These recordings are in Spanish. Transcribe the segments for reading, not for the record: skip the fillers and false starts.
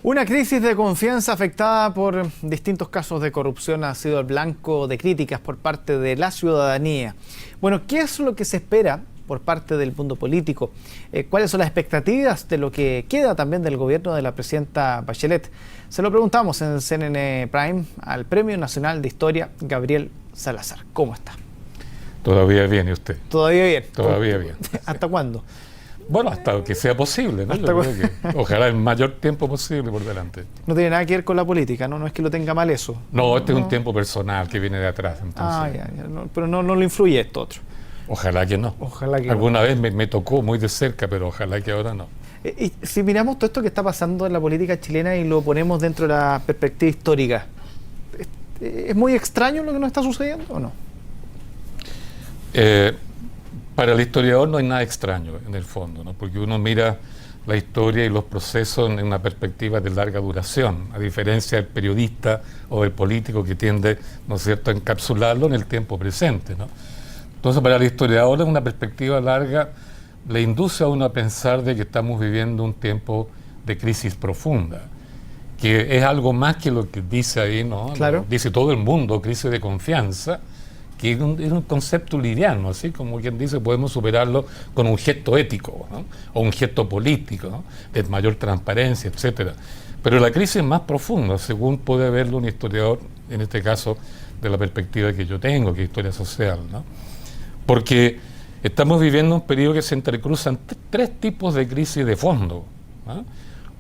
Una crisis de confianza afectada por distintos casos de corrupción ha sido el blanco de críticas por parte de la ciudadanía. Bueno, ¿qué es lo que se espera por parte del mundo político? ¿Cuáles son las expectativas de lo que queda también del gobierno de la presidenta Bachelet? Se lo preguntamos en CNN Prime al Premio Nacional de Historia, Gabriel Salazar. ¿Cómo está? Todavía bien, ¿y usted? Todavía bien. Todavía bien. ¿Hasta cuándo? Bueno, hasta que sea posible, ¿no? Yo creo que ojalá el mayor tiempo posible por delante. No tiene nada que ver con la política, ¿no? No es que lo tenga mal eso. No, este es un tiempo personal que viene de atrás. Entonces, ya. No, pero no lo influye esto otro. Ojalá que no. Ojalá que Alguna vez me tocó muy de cerca, pero ojalá que ahora no. Y si miramos todo esto que está pasando en la política chilena y lo ponemos dentro de la perspectiva histórica, ¿es muy extraño lo que nos está sucediendo o no? Para el historiador no hay nada extraño en el fondo, ¿no? Porque uno mira la historia y los procesos en una perspectiva de larga duración, a diferencia del periodista o del político que tiende, ¿no es cierto?, a encapsularlo en el tiempo presente, ¿no? Entonces, para el historiador, una perspectiva larga le induce a uno a pensar de que estamos viviendo un tiempo de crisis profunda, que es algo más que lo que dice ahí, ¿no? Claro. Dice todo el mundo, crisis de confianza, que es un concepto liviano, así como quien dice, podemos superarlo con un gesto ético, ¿no? O un gesto político, ¿no? De mayor transparencia, etcétera. Pero la crisis es más profunda, según puede verlo un historiador, en este caso, de la perspectiva que yo tengo, que es historia social, ¿no? Porque estamos viviendo un periodo que se entrecruzan tres tipos de crisis de fondo, ¿no?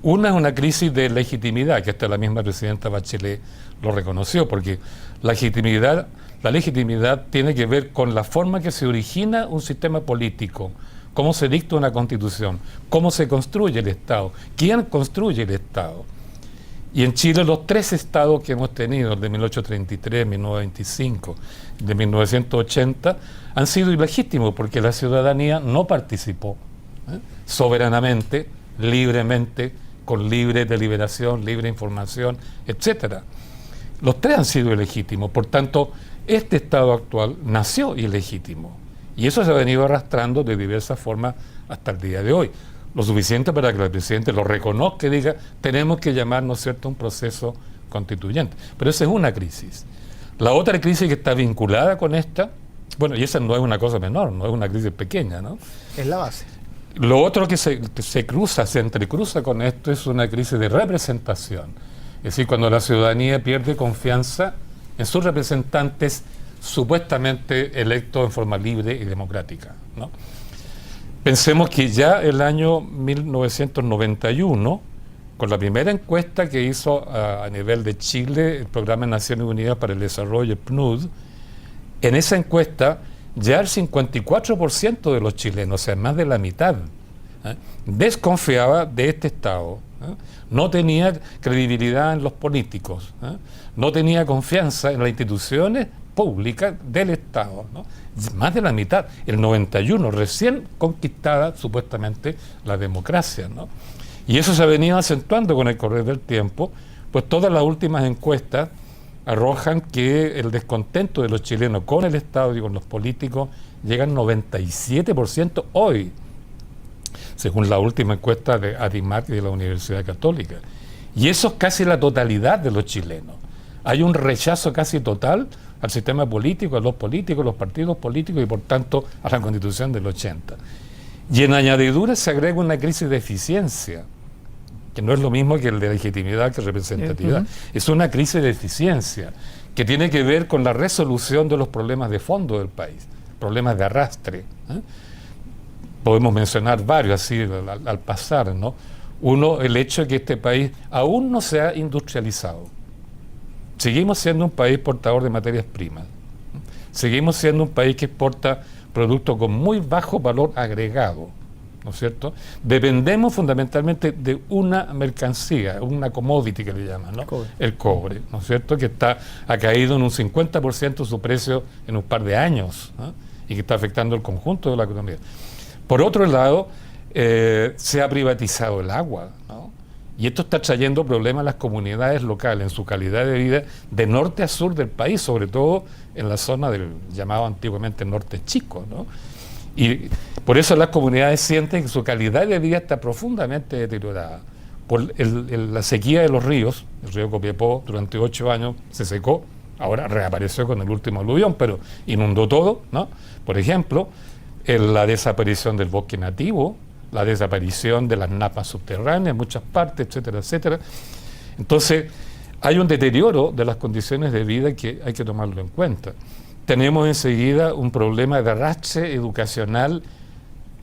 Una es una crisis de legitimidad, que hasta la misma presidenta Bachelet lo reconoció, porque la legitimidad tiene que ver con la forma que se origina un sistema político, cómo se dicta una constitución, cómo se construye el Estado, quién construye el Estado. Y en Chile los tres estados que hemos tenido, el de 1833, 1925, de 1980, han sido ilegítimos porque la ciudadanía no participó soberanamente, libremente, con libre deliberación, libre información, etcétera. Los tres han sido ilegítimos, por tanto, este Estado actual nació ilegítimo. Y eso se ha venido arrastrando de diversas formas hasta el día de hoy. Lo suficiente para que el presidente lo reconozca y diga, tenemos que llamar, ¿no es cierto?, un proceso constituyente. Pero esa es una crisis. La otra crisis que está vinculada con esta, bueno, y esa no es una cosa menor, no es una crisis pequeña, ¿no? Es la base. Lo otro que se entrecruza con esto es una crisis de representación. Es decir, cuando la ciudadanía pierde confianza en sus representantes supuestamente electos en forma libre y democrática, ¿no? Pensemos que ya el año 1991, con la primera encuesta que hizo a nivel de Chile el Programa de Naciones Unidas para el Desarrollo, el PNUD, en esa encuesta ya el 54% de los chilenos, o sea, más de la mitad, desconfiaba de este Estado, no tenía credibilidad en los políticos, no tenía confianza en las instituciones públicas del Estado, ¿no? Más de la mitad, el 91, recién conquistada supuestamente la democracia, ¿no? Y eso se ha venido acentuando con el correr del tiempo, pues todas las últimas encuestas arrojan que el descontento de los chilenos con el Estado y con los políticos llega al 97% hoy, según la última encuesta de Adimac y de la Universidad Católica. Y eso es casi la totalidad de los chilenos. Hay un rechazo casi total al sistema político, a los políticos, los partidos políticos y por tanto a la Constitución del 80. Y en añadidura se agrega una crisis de eficiencia, que no es lo mismo que el de legitimidad que representatividad. Es una crisis de eficiencia que tiene que ver con la resolución de los problemas de fondo del país, problemas de arrastre. Podemos mencionar varios así al pasar, ¿no? Uno, el hecho de que este país aún no se ha industrializado. Seguimos siendo un país portador de materias primas. Seguimos siendo un país que exporta productos con muy bajo valor agregado, ¿no es cierto? Dependemos fundamentalmente de una mercancía, una commodity que le llaman, ¿no? El cobre, ¿no es cierto? Que ha caído en un 50% su precio en un par de años, ¿no? Y que está afectando el conjunto de la economía. Por otro lado, se ha privatizado el agua, ¿no? Y esto está trayendo problemas a las comunidades locales en su calidad de vida de norte a sur del país, sobre todo en la zona del llamado antiguamente norte chico, ¿no? Y por eso las comunidades sienten que su calidad de vida está profundamente deteriorada. por la sequía de los ríos. El río Copiapó durante 8 años se secó, ahora reapareció con el último aluvión, pero inundó todo, ¿no? Por ejemplo, la desaparición del bosque nativo, la desaparición de las napas subterráneas en muchas partes, etcétera, etcétera. Entonces, hay un deterioro de las condiciones de vida que hay que tomarlo en cuenta. Tenemos enseguida un problema de arrastre educacional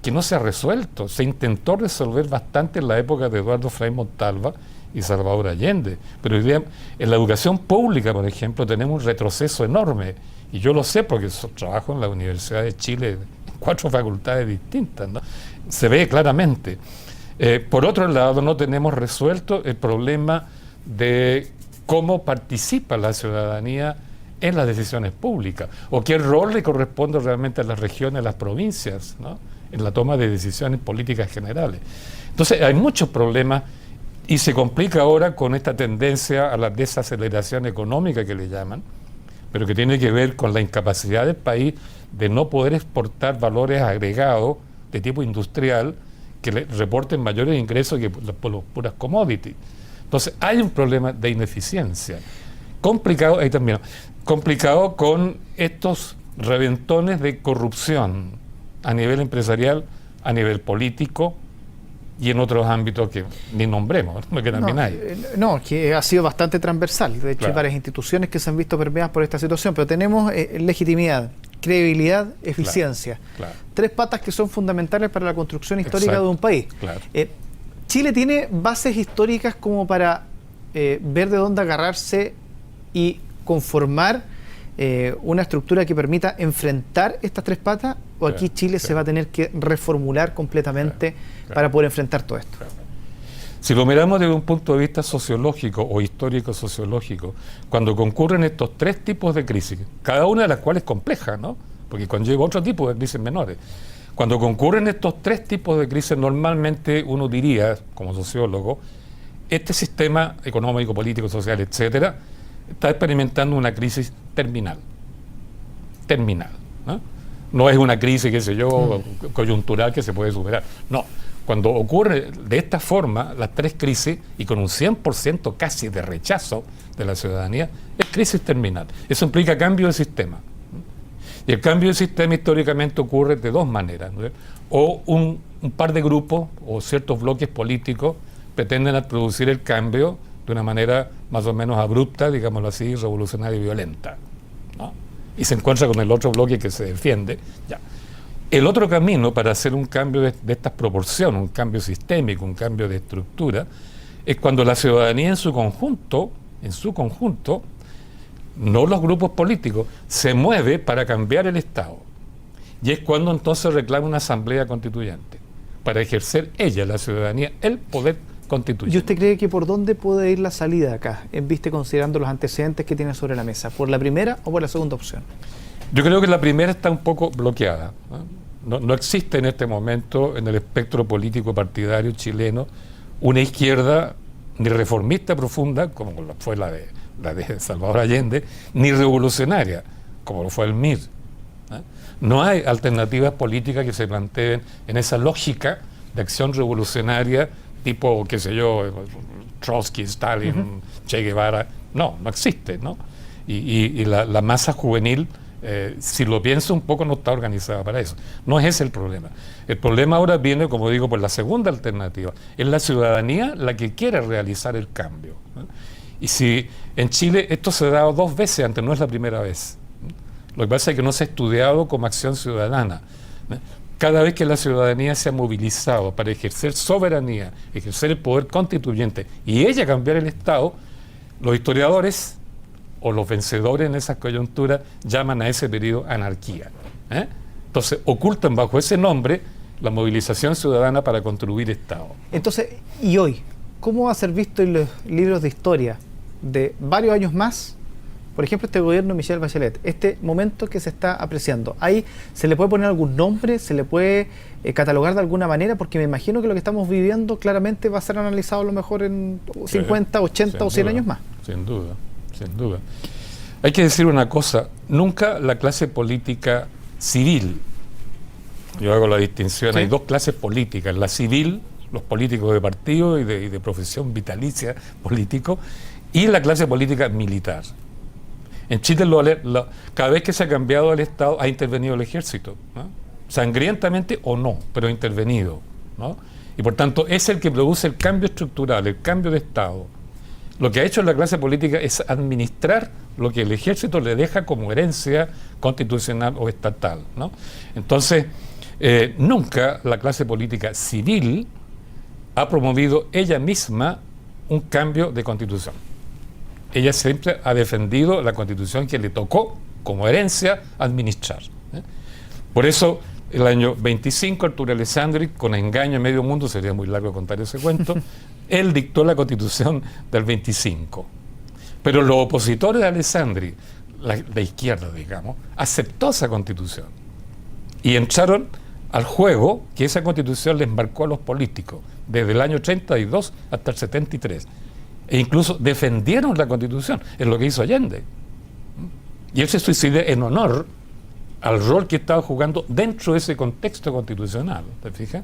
que no se ha resuelto. Se intentó resolver bastante en la época de Eduardo Frei Montalva y Salvador Allende, pero hoy día en la educación pública, por ejemplo, tenemos un retroceso enorme, y yo lo sé porque trabajo en la Universidad de Chile en 4 facultades distintas, ¿no? Se ve claramente. Por otro lado, no tenemos resuelto el problema de cómo participa la ciudadanía en las decisiones públicas, o qué rol le corresponde realmente a las regiones, a las provincias, ¿no?, en la toma de decisiones políticas generales. Entonces hay muchos problemas y se complica ahora con esta tendencia a la desaceleración económica que le llaman, pero que tiene que ver con la incapacidad del país de no poder exportar valores agregados de tipo industrial que le reporten mayores ingresos que por las puras commodities. Entonces hay un problema de ineficiencia. Complicado, ahí también, complicado con estos reventones de corrupción a nivel empresarial, a nivel político y en otros ámbitos que ni nombremos, que también hay. No, que ha sido bastante transversal. De hecho, Claro. hay varias instituciones que se han visto permeadas por esta situación, pero tenemos legitimidad, credibilidad, eficiencia. Claro. 3 patas que son fundamentales para la construcción histórica Exacto. de un país. Claro. Chile tiene bases históricas como para ver de dónde agarrarse y conformar una estructura que permita enfrentar estas 3 patas, o aquí Chile se va a tener que reformular completamente para poder enfrentar todo esto. Si lo miramos desde un punto de vista sociológico o histórico-sociológico, cuando concurren estos 3 tipos de crisis, cada una de las cuales es compleja, ¿no?, porque conlleva otro tipo de crisis menores, cuando concurren estos 3 tipos de crisis, normalmente uno diría, como sociólogo, este sistema económico, político, social, etcétera, está experimentando una crisis terminal, ¿no? No es una crisis, qué sé yo, coyuntural que se puede superar. No, cuando ocurre de esta forma, las 3 crisis, y con un 100% casi de rechazo de la ciudadanía, es crisis terminal. Eso implica cambio de sistema. Y el cambio de sistema históricamente ocurre de 2 maneras, ¿no? O un par de grupos o ciertos bloques políticos pretenden producir el cambio de una manera más o menos abrupta, digámoslo así, revolucionaria y violenta, ¿no?, y se encuentra con el otro bloque que se defiende. Ya. El otro camino para hacer un cambio de estas proporciones, un cambio sistémico, un cambio de estructura, es cuando la ciudadanía en su conjunto, no los grupos políticos, se mueve para cambiar el Estado. Y es cuando entonces reclama una asamblea constituyente, para ejercer ella, la ciudadanía, el poder constituyente. ¿Y usted cree que por dónde puede ir la salida acá, en vista considerando los antecedentes que tiene sobre la mesa? ¿Por la primera o por la segunda opción? Yo creo que la primera está un poco bloqueada, ¿no? No existe en este momento en el espectro político partidario chileno una izquierda ni reformista profunda, como fue la de Salvador Allende, ni revolucionaria, como lo fue el MIR. No hay alternativas políticas que se planteen en esa lógica de acción revolucionaria tipo, qué sé yo, Trotsky, Stalin, Che Guevara. No existe, ¿no? Y la masa juvenil, si lo pienso un poco, no está organizada para eso. No es ese el problema. El problema ahora viene, como digo, por la segunda alternativa. Es la ciudadanía la que quiere realizar el cambio, ¿no? Y si en Chile esto se ha dado 2 veces antes, no es la primera vez. Lo que pasa es que no se ha estudiado como acción ciudadana, ¿no? Cada vez que la ciudadanía se ha movilizado para ejercer soberanía, ejercer el poder constituyente y ella cambiar el Estado, los historiadores o los vencedores en esas coyunturas llaman a ese periodo anarquía, ¿eh? Entonces ocultan bajo ese nombre la movilización ciudadana para construir Estado. Entonces, ¿y hoy? ¿Cómo va a ser visto en los libros de historia de varios años más? Por ejemplo, este gobierno de Michelle Bachelet, este momento que se está apreciando, ¿ahí se le puede poner algún nombre? ¿Se le puede catalogar de alguna manera? Porque me imagino que lo que estamos viviendo claramente va a ser analizado a lo mejor en 50, 80 o 100 años más. Sin duda, sin duda. Hay que decir una cosa, nunca la clase política civil, yo hago la distinción, ¿sí? Hay 2 clases políticas, la civil los políticos de partido y de profesión vitalicia político, y la clase política militar. En Chile, cada vez que se ha cambiado el Estado, ha intervenido el ejército, ¿no? Sangrientamente o no, pero ha intervenido, ¿no? Y por tanto es el que produce el cambio estructural, el cambio de Estado. Lo que ha hecho la clase política es administrar lo que el ejército le deja como herencia constitucional o estatal, ¿no? Entonces, nunca la clase política civil ha promovido ella misma un cambio de constitución. Ella siempre ha defendido la constitución que le tocó como herencia administrar, ¿eh? Por eso, el año 25, Arturo Alessandri, con engaño en medio mundo, sería muy largo contar ese cuento, él dictó la constitución del 25. Pero los opositores de Alessandri, la izquierda, digamos, aceptó esa constitución. Y entraron al juego que esa constitución les marcó a los políticos, desde el año 32 hasta el 73. E incluso defendieron la constitución, es lo que hizo Allende. Y él se suicidó en honor al rol que estaba jugando dentro de ese contexto constitucional, ¿te fijas?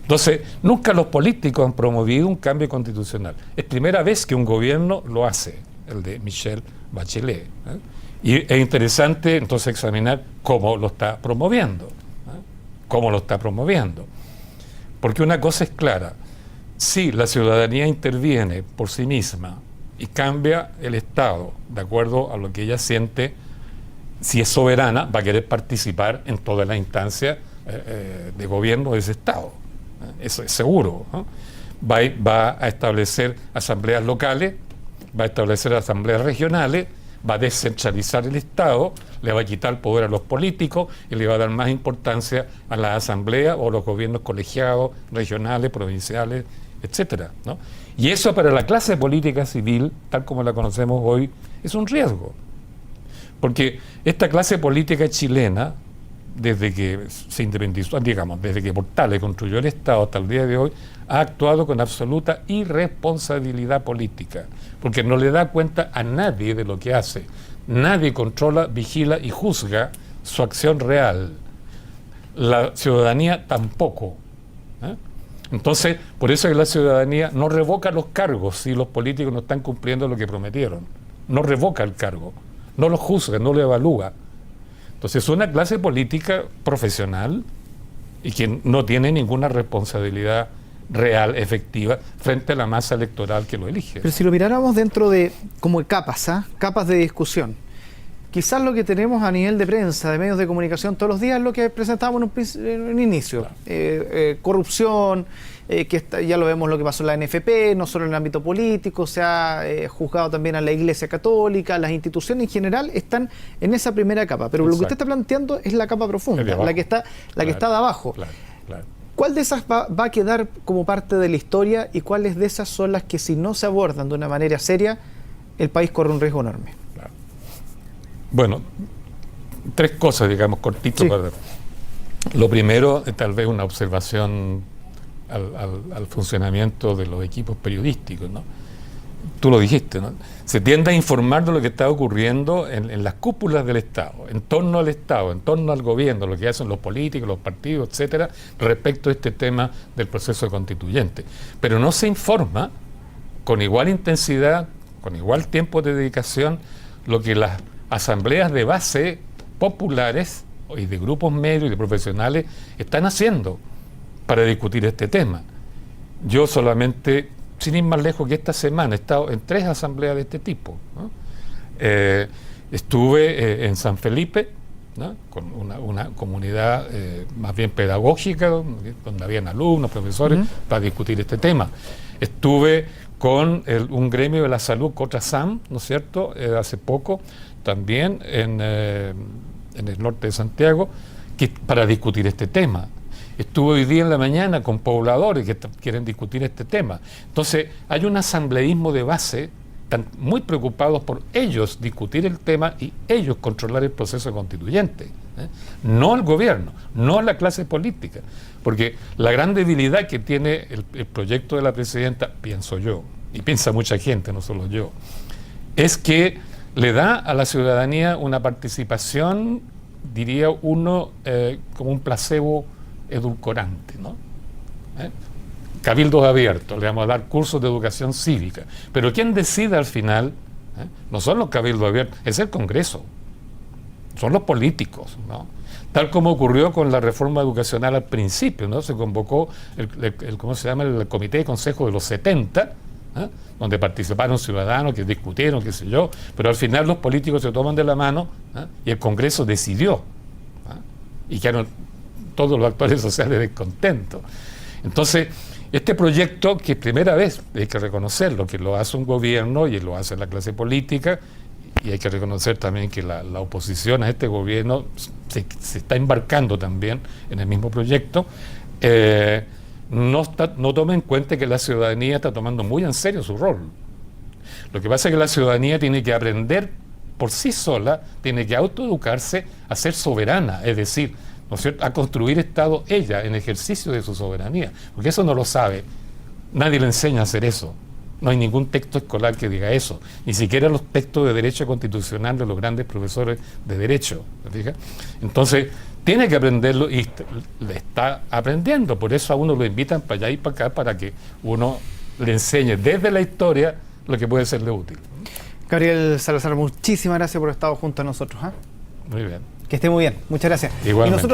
Entonces, nunca los políticos han promovido un cambio constitucional. Es primera vez que un gobierno lo hace, el de Michelle Bachelet, ¿eh? Y es interesante entonces examinar cómo lo está promoviendo, ¿eh? Cómo lo está promoviendo. Porque una cosa es clara, si la ciudadanía interviene por sí misma y cambia el Estado de acuerdo a lo que ella siente, si es soberana, va a querer participar en todas las instancias de gobierno de ese Estado. Eso es seguro, ¿no? Va a establecer asambleas locales, va a establecer asambleas regionales, va a descentralizar el Estado, le va a quitar el poder a los políticos y le va a dar más importancia a las asambleas o los gobiernos colegiados, regionales, provinciales, etcétera, ¿no? Y eso para la clase política civil, tal como la conocemos hoy, es un riesgo. Porque esta clase política chilena, desde que se independizó, digamos, desde que Portales construyó el Estado hasta el día de hoy, ha actuado con absoluta irresponsabilidad política, porque no le da cuenta a nadie de lo que hace. Nadie controla, vigila y juzga su acción real. La ciudadanía tampoco, ¿eh? Entonces, por eso es que la ciudadanía no revoca los cargos si los políticos no están cumpliendo lo que prometieron. No revoca el cargo, no lo juzga, no lo evalúa. Entonces es una clase política profesional y que no tiene ninguna responsabilidad real, efectiva, frente a la masa electoral que lo elige. Pero si lo miráramos dentro de como capas, capas de discusión, quizás lo que tenemos a nivel de prensa, de medios de comunicación todos los días es lo que presentábamos en un inicio. Claro. Corrupción, ya lo vemos lo que pasó en la NFP, no solo en el ámbito político, se ha juzgado también a la Iglesia Católica, las instituciones en general están en esa primera capa, pero Exacto. Lo que usted está planteando es la capa profunda, la que está de abajo. Claro. ¿Cuál de esas va a quedar como parte de la historia y cuáles de esas son las que si no se abordan de una manera seria, el país corre un riesgo enorme? Claro. Bueno, tres cosas, digamos, cortito. Sí. Lo primero, tal vez una observación al funcionamiento de los equipos periodísticos, ¿no? Tú lo dijiste, ¿no? Se tiende a informar de lo que está ocurriendo en las cúpulas del Estado, en torno al Estado, en torno al gobierno, lo que hacen los políticos, los partidos, etcétera, respecto a este tema del proceso constituyente. Pero no se informa con igual intensidad, con igual tiempo de dedicación, lo que las asambleas de base populares y de grupos medios y de profesionales están haciendo para discutir este tema. Yo solamente, sin ir más lejos que esta semana, he estado en 3 asambleas de este tipo, ¿no? Estuve en San Felipe, ¿no? Con una comunidad más bien pedagógica, donde habían alumnos, profesores, para discutir este tema. Estuve con un gremio de la salud, COTRASAM, ¿no es cierto?, hace poco, también en el norte de Santiago, para discutir este tema. Estuve hoy día en la mañana con pobladores que quieren discutir este tema. Entonces, hay un asambleísmo de base, están muy preocupados por ellos discutir el tema y ellos controlar el proceso constituyente, ¿eh? No el gobierno, no la clase política. Porque la gran debilidad que tiene el proyecto de la presidenta, pienso yo, y piensa mucha gente, no solo yo, es que le da a la ciudadanía una participación, diría uno, como un placebo edulcorante, ¿no? cabildos abiertos, le vamos a dar cursos de educación cívica. Pero quien decide al final, no son los cabildos abiertos, es el Congreso, son los políticos, ¿no? Tal como ocurrió con la reforma educacional al principio, ¿no? Se convocó ¿cómo se llama? El Comité de Consejo de los 70, donde participaron ciudadanos que discutieron, qué sé yo, pero al final los políticos se toman de la mano y el Congreso decidió, y quedaron todos los actores sociales descontentos. Entonces, este proyecto, que es primera vez, hay que reconocerlo, que lo hace un gobierno y lo hace la clase política, y hay que reconocer también que la oposición a este gobierno se está embarcando también en el mismo proyecto, no toma en cuenta que la ciudadanía está tomando muy en serio su rol. Lo que pasa es que la ciudadanía tiene que aprender por sí sola, tiene que autoeducarse a ser soberana, es decir, ¿no es cierto?, a construir Estado ella en ejercicio de su soberanía, porque eso no lo sabe, nadie le enseña a hacer eso. No hay ningún texto escolar que diga eso, ni siquiera los textos de derecho constitucional de los grandes profesores de derecho, ¿te fijas? Entonces, tiene que aprenderlo y le está aprendiendo, por eso a uno lo invitan para allá y para acá, para que uno le enseñe desde la historia lo que puede serle útil. Gabriel Salazar, muchísimas gracias por estar junto a nosotros. Muy bien. Que esté muy bien, muchas gracias. Igualmente.